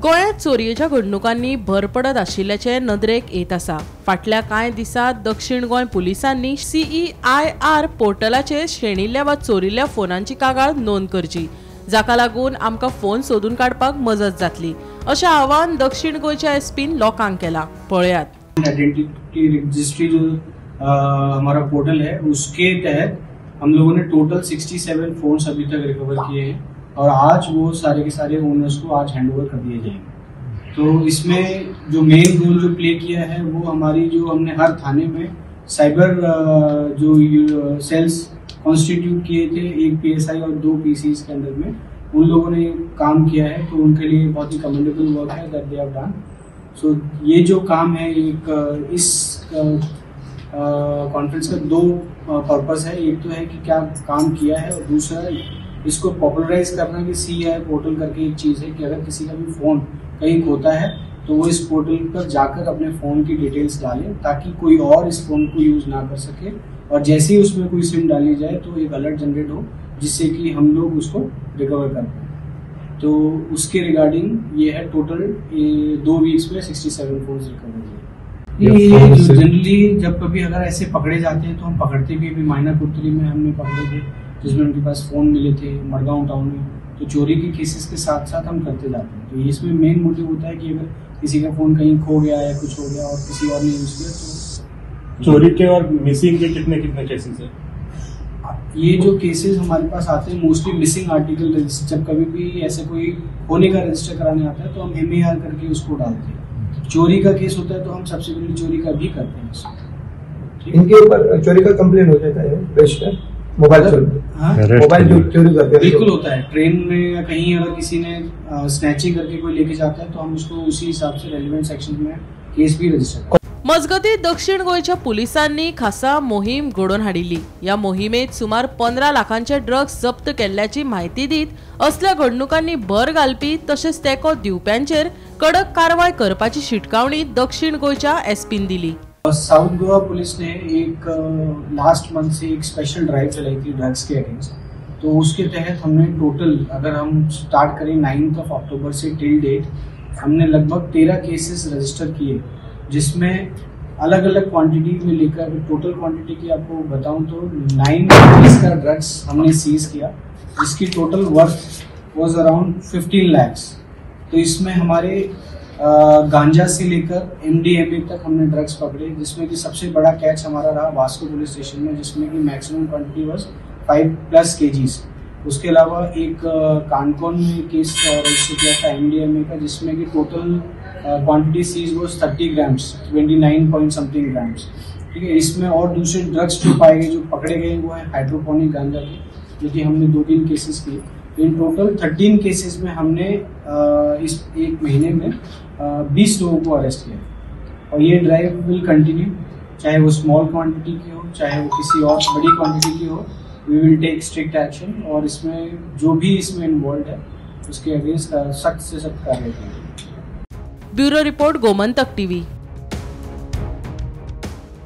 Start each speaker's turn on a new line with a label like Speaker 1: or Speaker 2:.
Speaker 1: गोंयांत चोरयेच्या घडणुकांनी भर पडत आशिल्ल्याचे नदरेक येत आसा। फाटल्या कांय दिसांत दक्षिण गोंय पुलिसांनी CEIR पोर्टलाचेर शेणिल्ल्या वा चोरिल्ल्या फोनांची कागाळ नोंद करची, जाका लागून आमकां फोन सोदून काडपाक मजत जातली, अशें आवाहन दक्षिण गोंयच्या एसपीन लोकांक केला। पळयात।
Speaker 2: आइडेंटिटी रजिस्ट्री जो हमारा पोर्टल है, उसके तहत हम लोगों ने टोटल 67 फोन्स अभी तक रिकवर किए हैं और आज वो सारे के सारे ओनर्स को आज हैंडओवर कर दिए जाएंगे। तो इसमें जो मेन रोल जो प्ले किया है वो हमारी जो हमने हर थाने में साइबर जो सेल्स कॉन्स्टिट्यूट किए थे, एक PSI और 2 PCs के अंदर में उन लोगों ने काम किया है, तो उनके लिए बहुत ही कमेंडेबल वर्क है दैट दे हैव डन। सो ये जो काम है, एक इस कॉन्फ्रेंस का 2 पर्पस है। एक तो है कि क्या काम किया है और दूसरा इसको पॉपुलराइज करना कि CEIR पोर्टल करके एक चीज़ है कि अगर किसी का भी फ़ोन कहीं खोता है तो वो इस पोर्टल पर जाकर अपने फ़ोन की डिटेल्स डालें, ताकि कोई और इस फ़ोन को यूज़ ना कर सके। और जैसे ही उसमें कोई सिम डाली जाए तो एक अलर्ट जनरेट हो, जिससे कि हम लोग उसको रिकवर कर पाएँ। तो उसके रिगार्डिंग ये है टोटल 2 वीक्स में 67 फोन रिकवर हुए। ये जनरली जब कभी अगर ऐसे पकड़े जाते हैं तो हम पकड़ते भी मायना कुर्तरी में हमने पकड़े थे, जिसमें उनके पास फ़ोन मिले थे मड़गांव टाउन में। तो चोरी के केसेस के साथ साथ हम करते जाते हैं। तो इसमें मेन मोटिव होता है कि अगर किसी का फ़ोन कहीं खो गया या कुछ हो गया और किसी और ने यूज़ किया तो
Speaker 3: चोरी के और मिसिंग के कितने केसेस हैं?
Speaker 2: ये जो केसेस हमारे पास आते हैं मोस्टली मिसिंग आर्टिकल रजिस्टर, जब कभी भी ऐसे कोई होने का रजिस्टर कराने आता है तो हम MAR करके उसको डालते हैं। चोरी का केस होता है तो हम सब्सिक्वेंटली चोरी का भी करते हैं।
Speaker 4: इनके ऊपर चोरी का कंप्लेन हो जाता है रजिस्टर, मोबाइल चोरी करते
Speaker 2: बिल्कुल होता है। ट्रेन में या कहीं अगर किसी ने स्नैचिंग करके कोई लेके जाता है तो हम उसको उसी हिसाब से रेलिवेंट सेक्शन में केस भी रजिस्टर।
Speaker 1: मजगती दक्षिण गोंयच्या पुलिसांनी खासा मोहीम घडोवन हाडिल्ली। या मोहिमेत सुमार 15 लाखांचे ड्रग्स जप्त केल्ल्याची माहिती दीत असल्या घडणुकांनी भर घालपी तशेंच तेको दिवप्यांचेर कडक कारवाय करपाची शिटकावणी दक्षिण गोंयच्या एसपीन दिली।
Speaker 2: साउथ गोवा पुलिस ने एक लास्ट मंथ से एक स्पेशल ड्राइव चलाई थी ड्रग्स के अगेंस्ट। तो उसके तहत हमने टोटल, अगर हम स्टार्ट करें 9 अक्टूबर से टिल डेट, हमने लगभग 13 केसेस रजिस्टर किए, जिसमें अलग अलग क्वांटिटी में लेकर टोटल क्वांटिटी की आपको बताऊं तो 9 का ड्रग्स हमने सीज किया, जिसकी total worth was around 15 lakhs। तो इसमें हमारे गांजा से लेकर MDMA तक हमने ड्रग्स पकड़े, जिसमें कि सबसे बड़ा कैच हमारा रहा वास्को पुलिस स्टेशन में, जिसमें कि मैक्सिमम क्वांटिटी वाज 5+ kgs। उसके अलावा एक कानकोन में केस रजिस्टर किया था MDMA का, जिसमें कि total quantity seized was 30 grams, 29 point something grams. ठीक है। इसमें और दूसरे ड्रग्स जो पाए गए, जो पकड़े गए, वो है हाइड्रोपोनिक गांजा के, जो कि हमने 2-3 केसेस किए। इन टोटल 13 केसेस में हमने इस एक महीने में 20 लोगों को अरेस्ट किया। और ये ड्राइव विल कंटिन्यू, चाहे वो स्मॉल क्वांटिटी की हो, चाहे वो किसी और बड़ी क्वांटिटी की हो। We will take strict action, और इसमें जो भी इसमें इन्वॉल्व है उसके अगेंस्ट सख्त से सख्त कार्रवाई करेंगे।
Speaker 1: Bureau report, Gomantak TV।